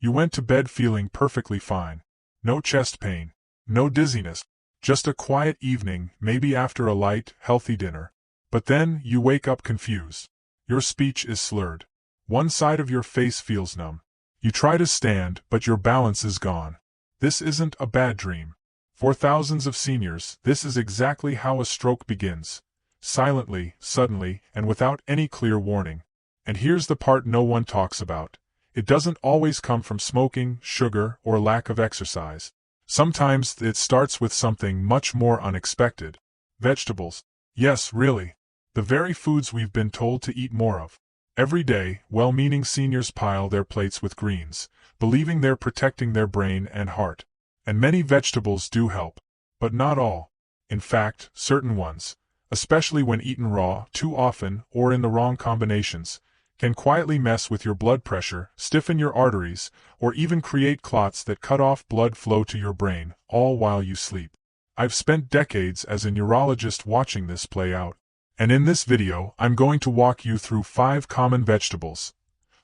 You went to bed feeling perfectly fine. No chest pain. No dizziness. Just a quiet evening, maybe after a light, healthy dinner. But then, you wake up confused. Your speech is slurred. One side of your face feels numb. You try to stand, but your balance is gone. This isn't a bad dream. For thousands of seniors, this is exactly how a stroke begins. Silently, suddenly, and without any clear warning. And here's the part no one talks about. It doesn't always come from smoking, sugar, or lack of exercise. Sometimes it starts with something much more unexpected. Vegetables. Yes, really. The very foods we've been told to eat more of. Every day, well-meaning seniors pile their plates with greens, believing they're protecting their brain and heart. And many vegetables do help. But not all. In fact, certain ones, especially when eaten raw, too often, or in the wrong combinations, can quietly mess with your blood pressure, stiffen your arteries, or even create clots that cut off blood flow to your brain, all while you sleep. I've spent decades as a neurologist watching this play out. And in this video, I'm going to walk you through 5 common vegetables,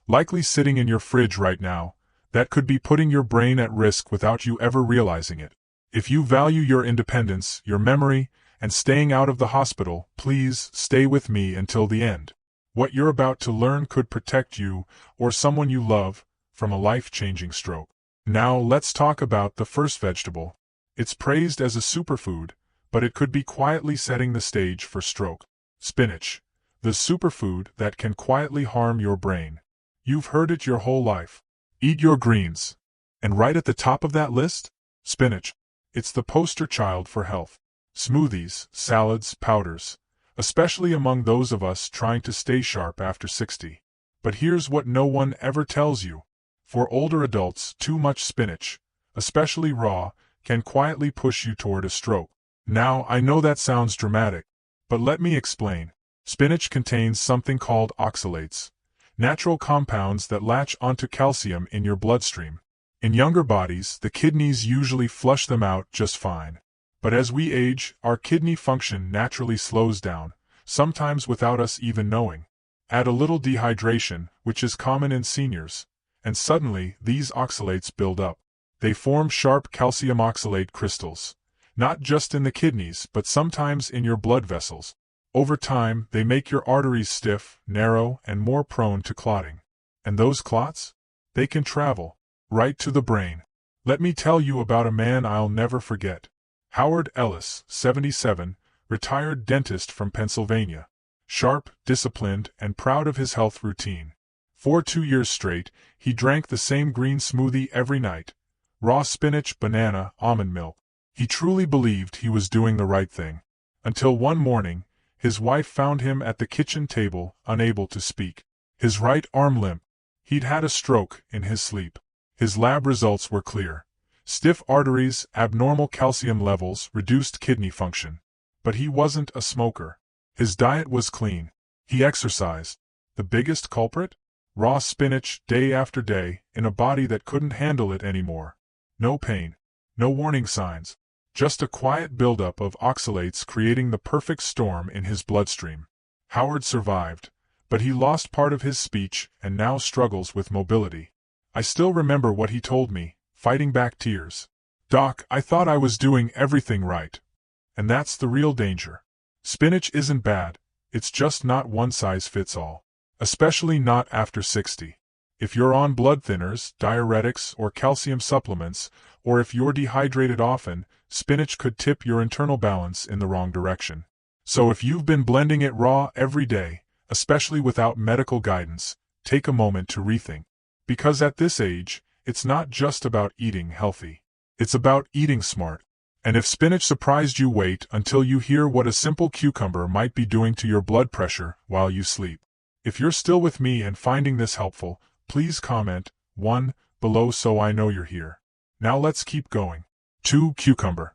likely sitting in your fridge right now, that could be putting your brain at risk without you ever realizing it. If you value your independence, your memory, and staying out of the hospital, please stay with me until the end. What you're about to learn could protect you, or someone you love, from a life-changing stroke. Now let's talk about the first vegetable. It's praised as a superfood, but it could be quietly setting the stage for stroke. Spinach. The superfood that can quietly harm your brain. You've heard it your whole life. Eat your greens. And right at the top of that list? Spinach. It's the poster child for health. Smoothies, salads, powders. Especially among those of us trying to stay sharp after 60. But here's what no one ever tells you. For older adults, too much spinach, especially raw, can quietly push you toward a stroke. Now, I know that sounds dramatic, but let me explain. Spinach contains something called oxalates, natural compounds that latch onto calcium in your bloodstream. In younger bodies, the kidneys usually flush them out just fine. But as we age, our kidney function naturally slows down, sometimes without us even knowing. Add a little dehydration, which is common in seniors, and suddenly these oxalates build up. They form sharp calcium oxalate crystals, not just in the kidneys but sometimes in your blood vessels. Over time, they make your arteries stiff, narrow, and more prone to clotting. And those clots? They can travel right to the brain. Let me tell you about a man I'll never forget. Howard Ellis, 77, retired dentist from Pennsylvania. Sharp, disciplined, and proud of his health routine. For 2 years straight, he drank the same green smoothie every night. Raw spinach, banana, almond milk. He truly believed he was doing the right thing. Until one morning, his wife found him at the kitchen table, unable to speak. His right arm limp. He'd had a stroke in his sleep. His lab results were clear. Stiff arteries, abnormal calcium levels, reduced kidney function. But he wasn't a smoker. His diet was clean. He exercised. The biggest culprit? Raw spinach, day after day, in a body that couldn't handle it anymore. No pain. No warning signs. Just a quiet buildup of oxalates creating the perfect storm in his bloodstream. Howard survived, but he lost part of his speech and now struggles with mobility. I still remember what he told me, fighting back tears. "Doc, I thought I was doing everything right." And that's the real danger. Spinach isn't bad, it's just not one size fits all. Especially not after 60. If you're on blood thinners, diuretics, or calcium supplements, or if you're dehydrated often, spinach could tip your internal balance in the wrong direction. So if you've been blending it raw every day, especially without medical guidance, take a moment to rethink. Because at this age, it's not just about eating healthy. It's about eating smart. And if spinach surprised you, wait until you hear what a simple cucumber might be doing to your blood pressure while you sleep. If you're still with me and finding this helpful, please comment 1 below so I know you're here. Now let's keep going. 2. Cucumber.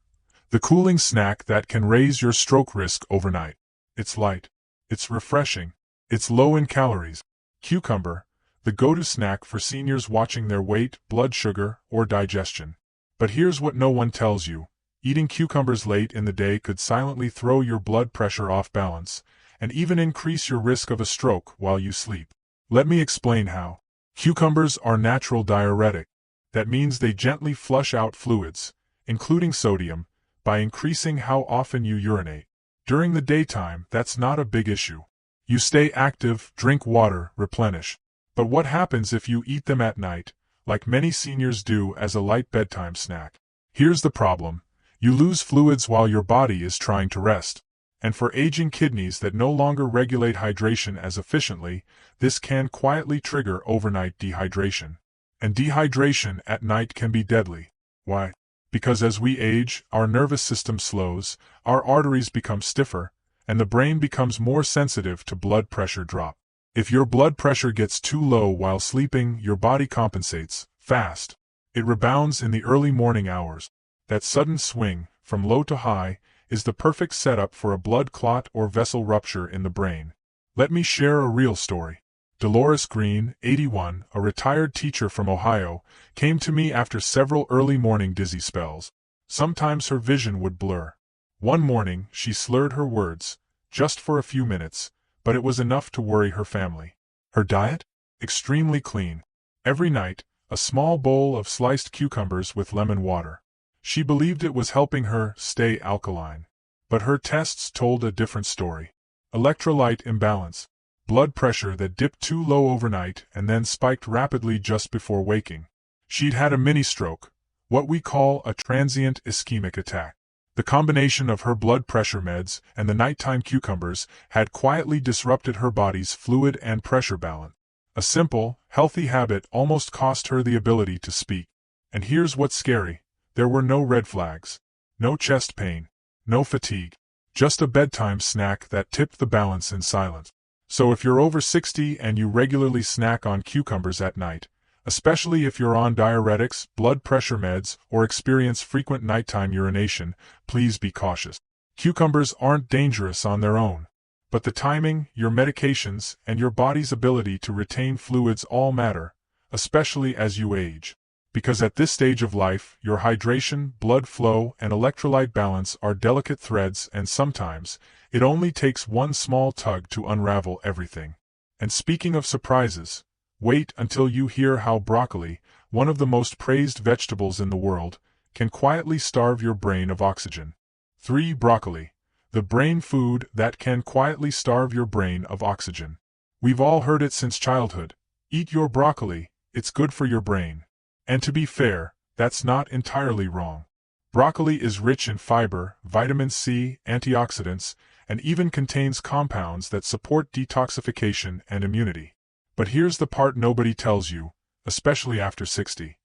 The cooling snack that can raise your stroke risk overnight. It's light. It's refreshing. It's low in calories. Cucumber, the go-to snack for seniors watching their weight, blood sugar, or digestion. But here's what no one tells you. Eating cucumbers late in the day could silently throw your blood pressure off balance, and even increase your risk of a stroke while you sleep. Let me explain how. Cucumbers are natural diuretic. That means they gently flush out fluids, including sodium, by increasing how often you urinate. During the daytime, that's not a big issue. You stay active, drink water, replenish. But what happens if you eat them at night, like many seniors do as a light bedtime snack? Here's the problem. You lose fluids while your body is trying to rest. And for aging kidneys that no longer regulate hydration as efficiently, this can quietly trigger overnight dehydration. And dehydration at night can be deadly. Why? Because as we age, our nervous system slows, our arteries become stiffer, and the brain becomes more sensitive to blood pressure drop. If your blood pressure gets too low while sleeping, your body compensates, fast. It rebounds in the early morning hours. That sudden swing, from low to high, is the perfect setup for a blood clot or vessel rupture in the brain. Let me share a real story. Dolores Green, 81, a retired teacher from Ohio, came to me after several early morning dizzy spells. Sometimes her vision would blur. One morning, she slurred her words, just for a few minutes, but it was enough to worry her family. Her diet? Extremely clean. Every night, a small bowl of sliced cucumbers with lemon water. She believed it was helping her stay alkaline. But her tests told a different story. Electrolyte imbalance. Blood pressure that dipped too low overnight and then spiked rapidly just before waking. She'd had a mini-stroke, what we call a transient ischemic attack. The combination of her blood pressure meds and the nighttime cucumbers had quietly disrupted her body's fluid and pressure balance. A simple, healthy habit almost cost her the ability to speak. And here's what's scary. There were no red flags. No chest pain. No fatigue. Just a bedtime snack that tipped the balance in silence. So if you're over 60 and you regularly snack on cucumbers at night, especially if you're on diuretics, blood pressure meds, or experience frequent nighttime urination, please be cautious. Cucumbers aren't dangerous on their own. But the timing, your medications, and your body's ability to retain fluids all matter, especially as you age. Because at this stage of life, your hydration, blood flow, and electrolyte balance are delicate threads, and sometimes, it only takes one small tug to unravel everything. And speaking of surprises, wait until you hear how broccoli, one of the most praised vegetables in the world, can quietly starve your brain of oxygen. 3. Broccoli. The brain food that can quietly starve your brain of oxygen. We've all heard it since childhood. Eat your broccoli, it's good for your brain. And to be fair, that's not entirely wrong. Broccoli is rich in fiber, vitamin C, antioxidants, and even contains compounds that support detoxification and immunity. But here's the part nobody tells you, especially after 60.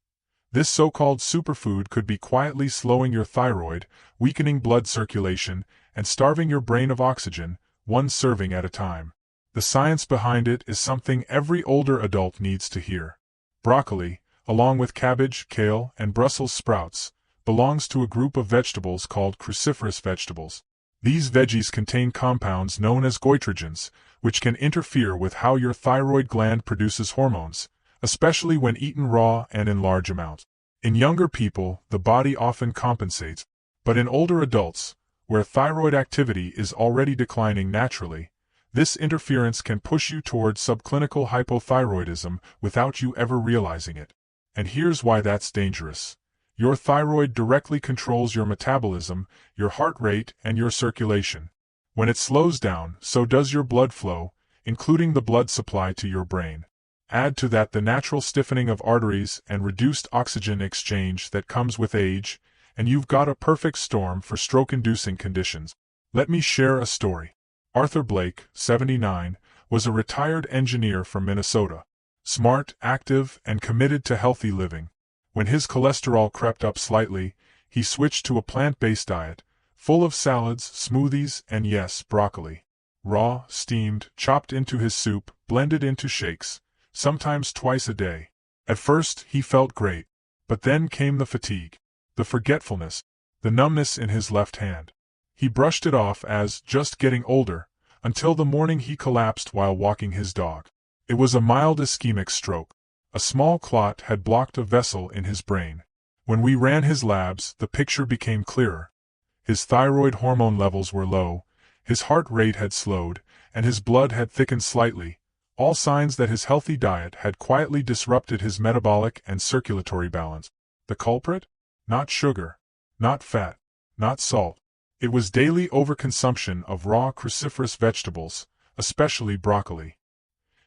This so-called superfood could be quietly slowing your thyroid, weakening blood circulation, and starving your brain of oxygen, one serving at a time. The science behind it is something every older adult needs to hear. Broccoli, along with cabbage, kale, and Brussels sprouts, belongs to a group of vegetables called cruciferous vegetables. These veggies contain compounds known as goitrogens, which can interfere with how your thyroid gland produces hormones, especially when eaten raw and in large amounts. In younger people, the body often compensates, but in older adults, where thyroid activity is already declining naturally, this interference can push you towards subclinical hypothyroidism without you ever realizing it. And here's why that's dangerous. Your thyroid directly controls your metabolism, your heart rate, and your circulation. When it slows down, so does your blood flow, including the blood supply to your brain. Add to that the natural stiffening of arteries and reduced oxygen exchange that comes with age, and you've got a perfect storm for stroke-inducing conditions. Let me share a story. Arthur Blake, 79, was a retired engineer from Minnesota. Smart, active, and committed to healthy living. When his cholesterol crept up slightly, he switched to a plant-based diet, full of salads, smoothies, and yes, broccoli. Raw, steamed, chopped into his soup, blended into shakes, sometimes twice a day. At first, he felt great. But then came the fatigue, the forgetfulness, the numbness in his left hand. He brushed it off as just getting older, until the morning he collapsed while walking his dog. It was a mild ischemic stroke. A small clot had blocked a vessel in his brain. When we ran his labs, the picture became clearer. His thyroid hormone levels were low, his heart rate had slowed, and his blood had thickened slightly, all signs that his healthy diet had quietly disrupted his metabolic and circulatory balance. The culprit? Not sugar, not fat, not salt. It was daily overconsumption of raw cruciferous vegetables, especially broccoli.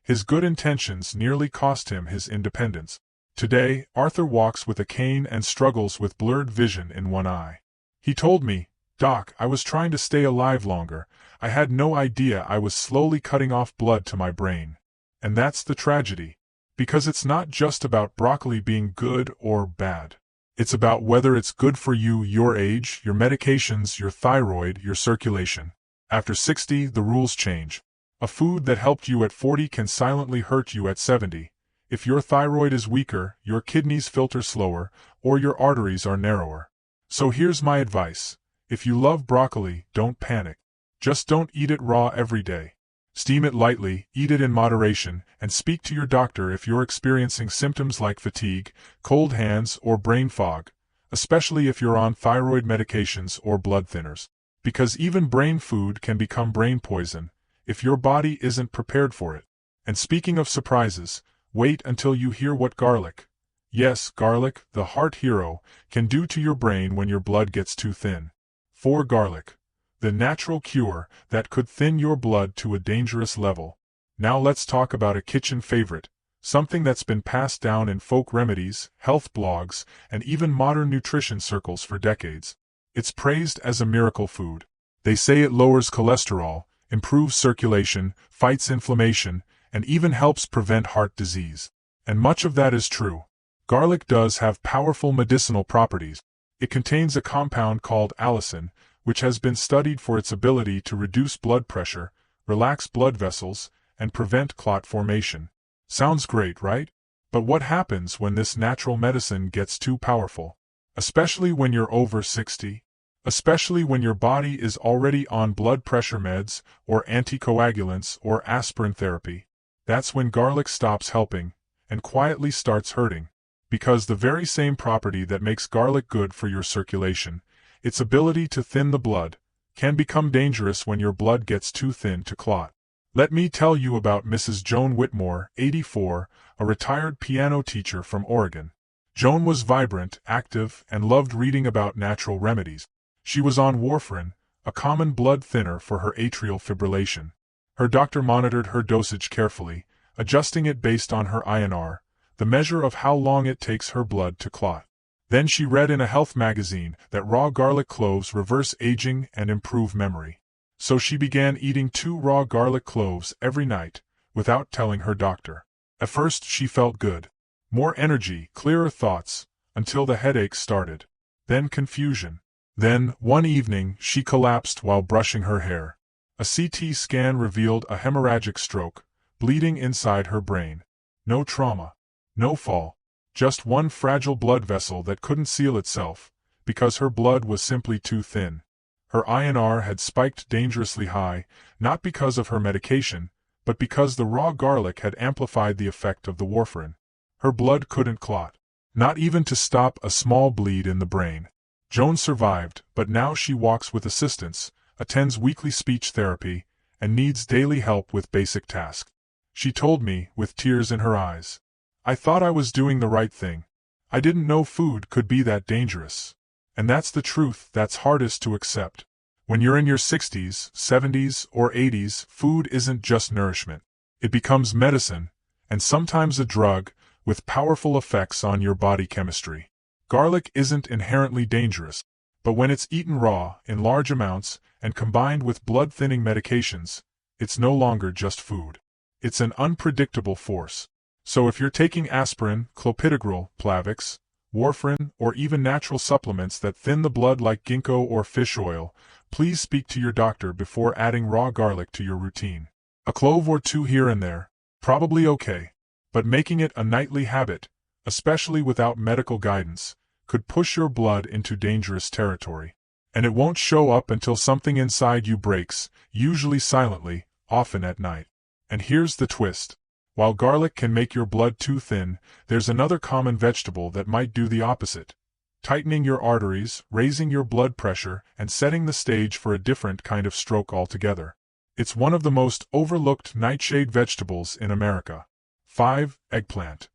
His good intentions nearly cost him his independence. Today, Arthur walks with a cane and struggles with blurred vision in one eye. He told me, "Doc, I was trying to stay alive longer. I had no idea I was slowly cutting off blood to my brain." And that's the tragedy. Because it's not just about broccoli being good or bad. It's about whether it's good for you, your age, your medications, your thyroid, your circulation. After 60, the rules change. A food that helped you at 40 can silently hurt you at 70. If your thyroid is weaker, your kidneys filter slower, or your arteries are narrower. So here's my advice. If you love broccoli, don't panic. Just don't eat it raw every day. Steam it lightly, eat it in moderation, and speak to your doctor if you're experiencing symptoms like fatigue, cold hands, or brain fog, especially if you're on thyroid medications or blood thinners. Because even brain food can become brain poison if your body isn't prepared for it. And speaking of surprises, wait until you hear what garlic, yes, garlic, the heart hero, can do to your brain when your blood gets too thin. For garlic, the natural cure that could thin your blood to a dangerous level. Now let's talk about a kitchen favorite, something that's been passed down in folk remedies, health blogs, and even modern nutrition circles for decades. It's praised as a miracle food. They say it lowers cholesterol, improves circulation, fights inflammation, and even helps prevent heart disease. And much of that is true. Garlic does have powerful medicinal properties. It contains a compound called allicin, which has been studied for its ability to reduce blood pressure, relax blood vessels, and prevent clot formation. Sounds great, right? But what happens when this natural medicine gets too powerful? Especially when you're over 60? Especially when your body is already on blood pressure meds, or anticoagulants, or aspirin therapy? That's when garlic stops helping, and quietly starts hurting. Because the very same property that makes garlic good for your circulation, its ability to thin the blood, can become dangerous when your blood gets too thin to clot. Let me tell you about Mrs. Joan Whitmore, 84, a retired piano teacher from Oregon. Joan was vibrant, active, and loved reading about natural remedies. She was on warfarin, a common blood thinner for her atrial fibrillation. Her doctor monitored her dosage carefully, adjusting it based on her INR, the measure of how long it takes her blood to clot. Then she read in a health magazine that raw garlic cloves reverse aging and improve memory. So she began eating 2 raw garlic cloves every night, without telling her doctor. At first she felt good. More energy, clearer thoughts, until the headaches started. Then confusion. Then, one evening, she collapsed while brushing her hair. A CT scan revealed a hemorrhagic stroke, bleeding inside her brain. No trauma. No fall. Just one fragile blood vessel that couldn't seal itself, because her blood was simply too thin. Her INR had spiked dangerously high, not because of her medication, but because the raw garlic had amplified the effect of the warfarin. Her blood couldn't clot, not even to stop a small bleed in the brain. Joan survived, but now she walks with assistance, attends weekly speech therapy, and needs daily help with basic tasks. She told me, with tears in her eyes, "I thought I was doing the right thing. I didn't know food could be that dangerous." And that's the truth that's hardest to accept. When you're in your 60s, 70s, or 80s, food isn't just nourishment. It becomes medicine, and sometimes a drug, with powerful effects on your body chemistry. Garlic isn't inherently dangerous, but when it's eaten raw, in large amounts, and combined with blood-thinning medications, it's no longer just food. It's an unpredictable force. So if you're taking aspirin, clopidogrel, Plavix, warfarin, or even natural supplements that thin the blood like ginkgo or fish oil, please speak to your doctor before adding raw garlic to your routine. A clove or 2 here and there, probably okay. But making it a nightly habit, especially without medical guidance, could push your blood into dangerous territory. And it won't show up until something inside you breaks, usually silently, often at night. And here's the twist. While garlic can make your blood too thin, there's another common vegetable that might do the opposite, tightening your arteries, raising your blood pressure, and setting the stage for a different kind of stroke altogether. It's one of the most overlooked nightshade vegetables in America. 5. Eggplant.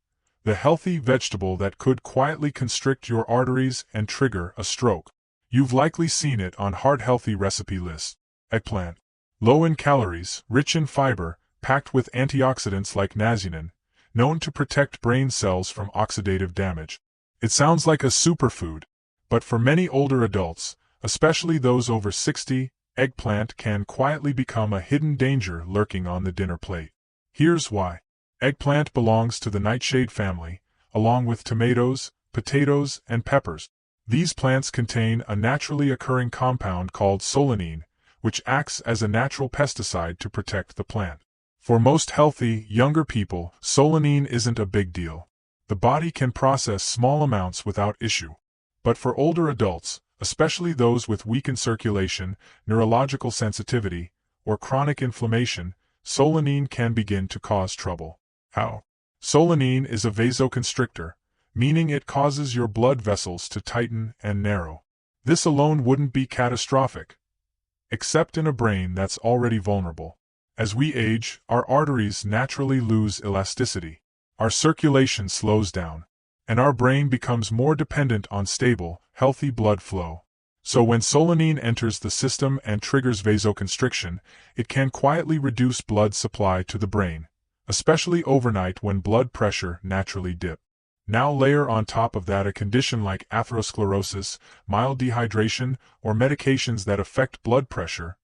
The healthy vegetable that could quietly constrict your arteries and trigger a stroke. You've likely seen it on heart-healthy recipe lists. Eggplant. Low in calories, rich in fiber, packed with antioxidants like nazenin, known to protect brain cells from oxidative damage. It sounds like a superfood, but for many older adults, especially those over 60, eggplant can quietly become a hidden danger lurking on the dinner plate. Here's why. Eggplant belongs to the nightshade family, along with tomatoes, potatoes, and peppers. These plants contain a naturally occurring compound called solanine, which acts as a natural pesticide to protect the plant. For most healthy, younger people, solanine isn't a big deal. The body can process small amounts without issue. But for older adults, especially those with weakened circulation, neurological sensitivity, or chronic inflammation, solanine can begin to cause trouble. How? Solanine is a vasoconstrictor, meaning it causes your blood vessels to tighten and narrow. This alone wouldn't be catastrophic, except in a brain that's already vulnerable. As we age, our arteries naturally lose elasticity, our circulation slows down, and our brain becomes more dependent on stable, healthy blood flow. So when solanine enters the system and triggers vasoconstriction, it can quietly reduce blood supply to the brain, especially overnight when blood pressure naturally dips. Now layer on top of that a condition like atherosclerosis, mild dehydration, or medications that affect blood pressure,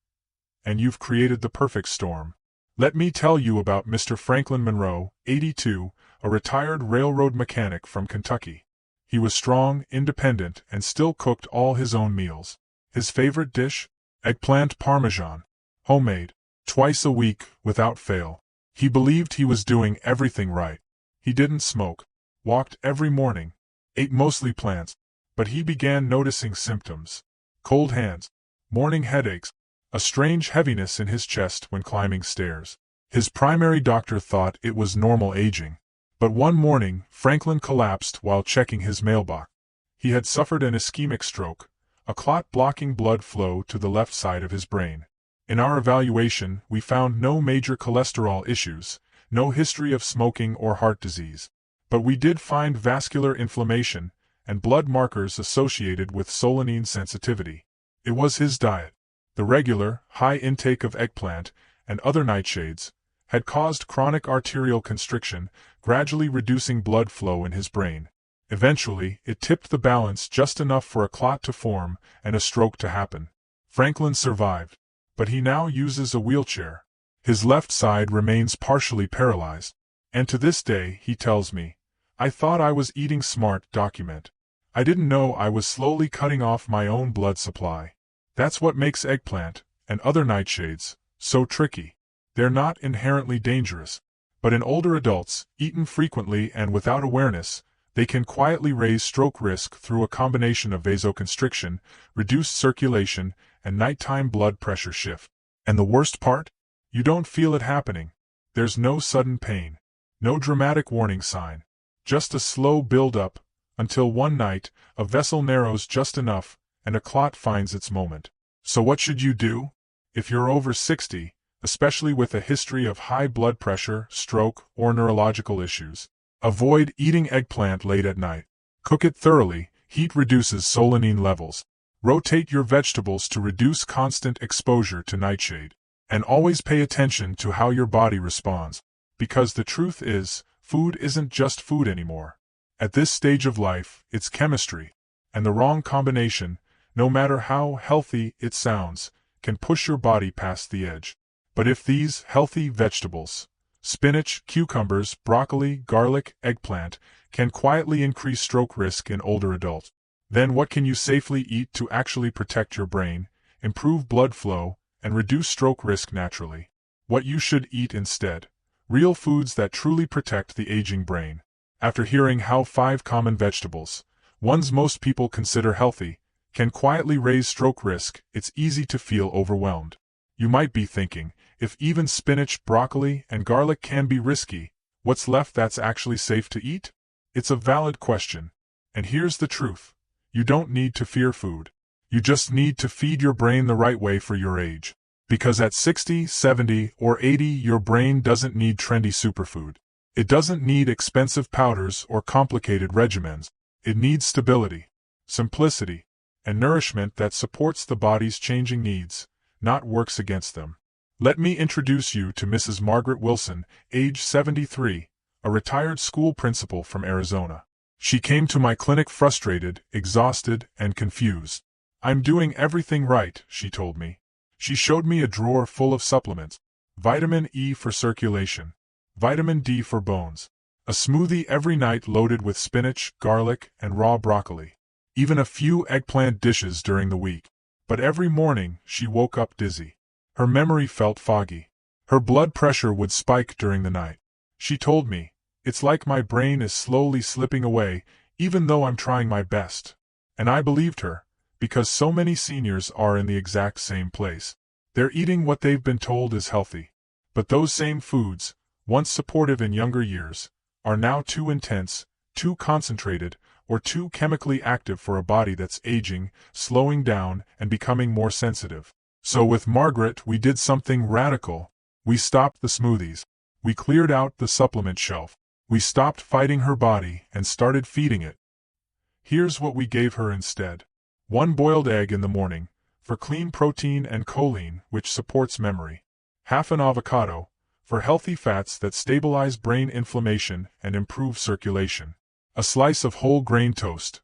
and you've created the perfect storm. Let me tell you about Mr. Franklin Monroe, 82, a retired railroad mechanic from Kentucky. He was strong, independent, and still cooked all his own meals. His favorite dish? Eggplant parmesan. Homemade. Twice a week, without fail. He believed he was doing everything right. He didn't smoke, walked every morning, ate mostly plants, but he began noticing symptoms. Cold hands, morning headaches, a strange heaviness in his chest when climbing stairs. His primary doctor thought it was normal aging. But one morning, Franklin collapsed while checking his mailbox. He had suffered an ischemic stroke, a clot blocking blood flow to the left side of his brain. In our evaluation, we found no major cholesterol issues, no history of smoking or heart disease. But we did find vascular inflammation and blood markers associated with solanine sensitivity. It was his diet. The regular, high intake of eggplant and other nightshades had caused chronic arterial constriction, gradually reducing blood flow in his brain. Eventually, it tipped the balance just enough for a clot to form and a stroke to happen. Franklin survived, but he now uses a wheelchair. His left side remains partially paralyzed. And to this day, he tells me, "I thought I was eating smart." Document. I didn't know I was slowly cutting off my own blood supply. That's what makes eggplant, and other nightshades, so tricky. They're not inherently dangerous, but in older adults, eaten frequently and without awareness, they can quietly raise stroke risk through a combination of vasoconstriction, reduced circulation, and nighttime blood pressure shift. And the worst part? You don't feel it happening. There's no sudden pain, no dramatic warning sign, just a slow build-up, until one night, a vessel narrows just enough, and a clot finds its moment. So what should you do? If you're over 60, especially with a history of high blood pressure, stroke, or neurological issues, avoid eating eggplant late at night. Cook it thoroughly. Heat reduces solanine levels. Rotate your vegetables to reduce constant exposure to nightshade. And always pay attention to how your body responds. Because the truth is, food isn't just food anymore. At this stage of life, it's chemistry. And the wrong combination, no matter how healthy it sounds, can push your body past the edge. But if these healthy vegetables, spinach, cucumbers, broccoli, garlic, eggplant, can quietly increase stroke risk in older adults, then what can you safely eat to actually protect your brain, improve blood flow, and reduce stroke risk naturally? What you should eat instead. Real foods that truly protect the aging brain. After hearing how 5 common vegetables, ones most people consider healthy, can quietly raise stroke risk, it's easy to feel overwhelmed. You might be thinking, if even spinach, broccoli, and garlic can be risky, what's left that's actually safe to eat? It's a valid question. And here's the truth. You don't need to fear food. You just need to feed your brain the right way for your age. Because at 60, 70, or 80 your brain doesn't need trendy superfood. It doesn't need expensive powders or complicated regimens. It needs stability, simplicity, and nourishment that supports the body's changing needs, not works against them. Let me introduce you to Mrs. Margaret Wilson, age 73, a retired school principal from Arizona. She came to my clinic frustrated, exhausted, and confused. "I'm doing everything right," she told me. She showed me a drawer full of supplements: vitamin E for circulation, vitamin D for bones, a smoothie every night loaded with spinach, garlic, and raw broccoli, even a few eggplant dishes during the week. But every morning she woke up dizzy. Her memory felt foggy. Her blood pressure would spike during the night. She told me, "It's like my brain is slowly slipping away, even though I'm trying my best." And I believed her, because so many seniors are in the exact same place. They're eating what they've been told is healthy. But those same foods, once supportive in younger years, are now too intense, too concentrated, or too chemically active for a body that's aging, slowing down, and becoming more sensitive. So with Margaret we did something radical. We stopped the smoothies. We cleared out the supplement shelf. We stopped fighting her body and started feeding it. Here's what we gave her instead. 1 boiled egg in the morning, for clean protein and choline, which supports memory. Half an avocado, for healthy fats that stabilize brain inflammation and improve circulation. A slice of whole grain toast.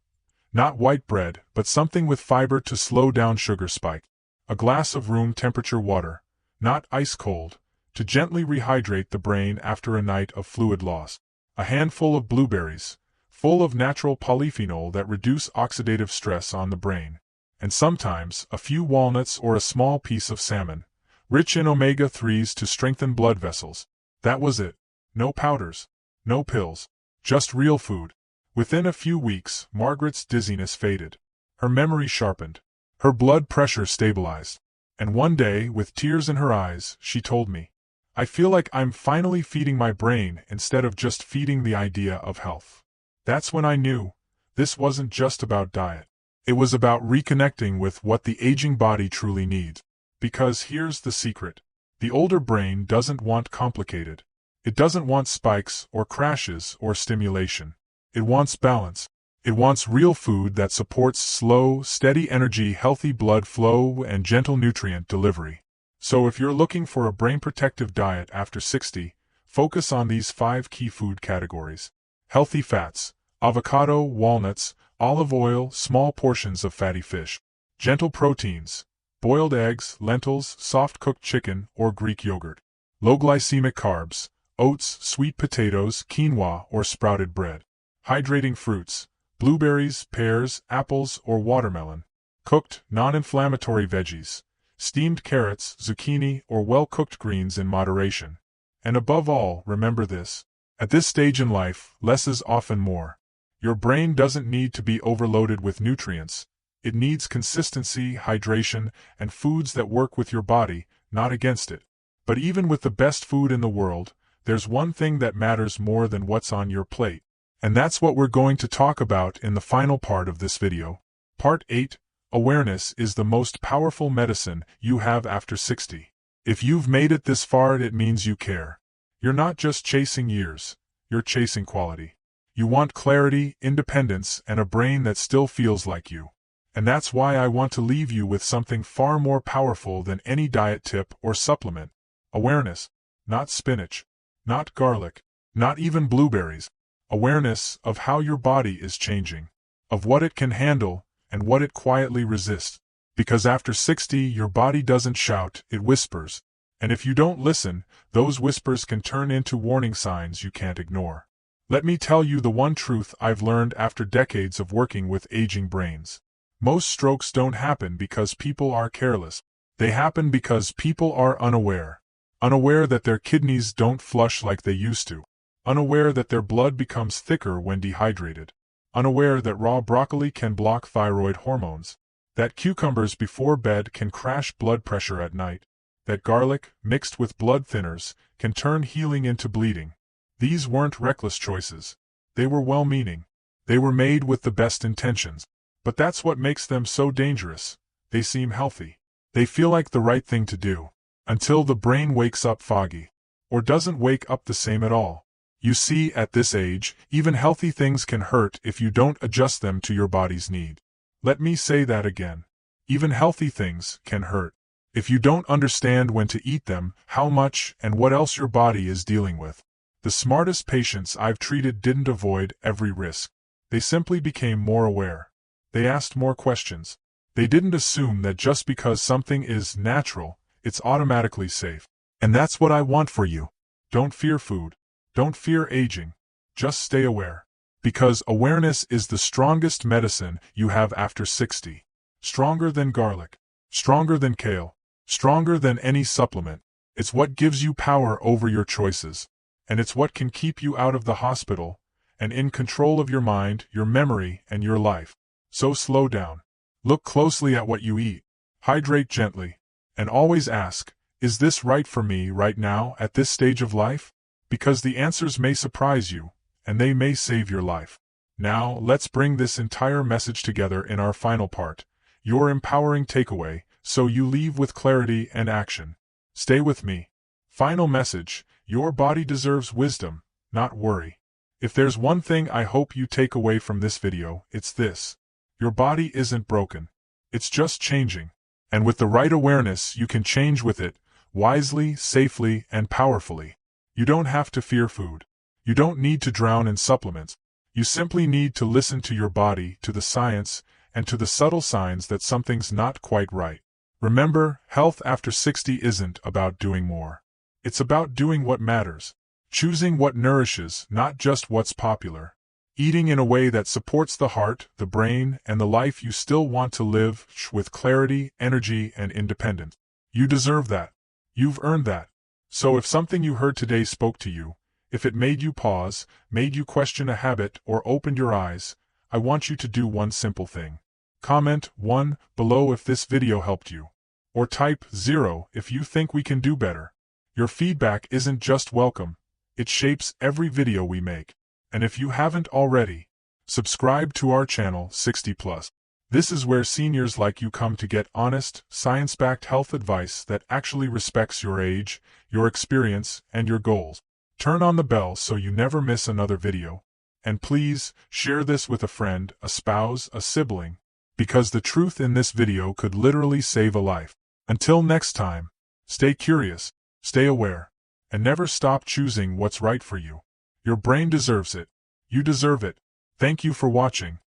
Not white bread, but something with fiber to slow down sugar spike. A glass of room temperature water, not ice cold, to gently rehydrate the brain after a night of fluid loss. A handful of blueberries, full of natural polyphenol that reduce oxidative stress on the brain. And sometimes a few walnuts or a small piece of salmon, rich in omega-3s to strengthen blood vessels. That was it. No powders, no pills, just real food. Within a few weeks, Margaret's dizziness faded. Her memory sharpened. Her blood pressure stabilized. And one day, with tears in her eyes, she told me, "I feel like I'm finally feeding my brain instead of just feeding the idea of health." That's when I knew this wasn't just about diet. It was about reconnecting with what the aging body truly needs. Because here's the secret. The older brain doesn't want complicated. It doesn't want spikes or crashes or stimulation. It wants balance. It wants real food that supports slow, steady energy, healthy blood flow, and gentle nutrient delivery. So if you're looking for a brain-protective diet after 60, focus on these 5 key food categories. Healthy fats: avocado, walnuts, olive oil, small portions of fatty fish. Gentle proteins: boiled eggs, lentils, soft-cooked chicken, or Greek yogurt. Low glycemic carbs: oats, sweet potatoes, quinoa, or sprouted bread. Hydrating fruits: blueberries, pears, apples, or watermelon. Cooked, non-inflammatory veggies: steamed carrots, zucchini, or well-cooked greens in moderation. And above all, remember this. At this stage in life, less is often more. Your brain doesn't need to be overloaded with nutrients. It needs consistency, hydration, and foods that work with your body, not against it. But even with the best food in the world, there's one thing that matters more than what's on your plate. And that's what we're going to talk about in the final part of this video. Part 8. Awareness is the most powerful medicine you have after 60. If you've made it this far, it means you care. You're not just chasing years, you're chasing quality. You want clarity, independence, and a brain that still feels like you. And that's why I want to leave you with something far more powerful than any diet tip or supplement. Awareness. Not spinach. Not garlic. Not even blueberries. Awareness of how your body is changing. Of what it can handle, and what it quietly resists. Because after 60, your body doesn't shout, it whispers. And if you don't listen, those whispers can turn into warning signs you can't ignore. Let me tell you the one truth I've learned after decades of working with aging brains. Most strokes don't happen because people are careless. They happen because people are unaware. Unaware that their kidneys don't flush like they used to. Unaware that their blood becomes thicker when dehydrated. Unaware that raw broccoli can block thyroid hormones. That cucumbers before bed can crash blood pressure at night. That garlic, mixed with blood thinners, can turn healing into bleeding. These weren't reckless choices. They were well-meaning. They were made with the best intentions. But that's what makes them so dangerous. They seem healthy. They feel like the right thing to do, until the brain wakes up foggy, or doesn't wake up the same at all. You see, at this age, even healthy things can hurt if you don't adjust them to your body's need. Let me say that again. Even healthy things can hurt if you don't understand when to eat them, how much, and what else your body is dealing with. The smartest patients I've treated didn't avoid every risk. They simply became more aware. They asked more questions. They didn't assume that just because something is natural, it's automatically safe. And that's what I want for you. Don't fear food. Don't fear aging. Just stay aware. Because awareness is the strongest medicine you have after 60. Stronger than garlic. Stronger than kale. Stronger than any supplement. It's what gives you power over your choices. And it's what can keep you out of the hospital, and in control of your mind, your memory, and your life. So slow down. Look closely at what you eat. Hydrate gently. And always ask, is this right for me right now at this stage of life? Because the answers may surprise you, and they may save your life. Now, let's bring this entire message together in our final part, your empowering takeaway, so you leave with clarity and action. Stay with me. Final message, your body deserves wisdom, not worry. If there's one thing I hope you take away from this video, it's this. Your body isn't broken. It's just changing. And with the right awareness, you can change with it, wisely, safely, and powerfully. You don't have to fear food. You don't need to drown in supplements. You simply need to listen to your body, to the science, and to the subtle signs that something's not quite right. Remember, health after 60 isn't about doing more. It's about doing what matters. Choosing what nourishes, not just what's popular. Eating in a way that supports the heart, the brain, and the life you still want to live, with clarity, energy, and independence. You deserve that. You've earned that. So if something you heard today spoke to you, if it made you pause, made you question a habit, or opened your eyes, I want you to do one simple thing. Comment 1 below if this video helped you. Or type 0 if you think we can do better. Your feedback isn't just welcome, it shapes every video we make. And if you haven't already, subscribe to our channel 60+. This is where seniors like you come to get honest, science-backed health advice that actually respects your age, your experience, and your goals. Turn on the bell so you never miss another video. And please, share this with a friend, a spouse, a sibling, because the truth in this video could literally save a life. Until next time, stay curious, stay aware, and never stop choosing what's right for you. Your brain deserves it. You deserve it. Thank you for watching.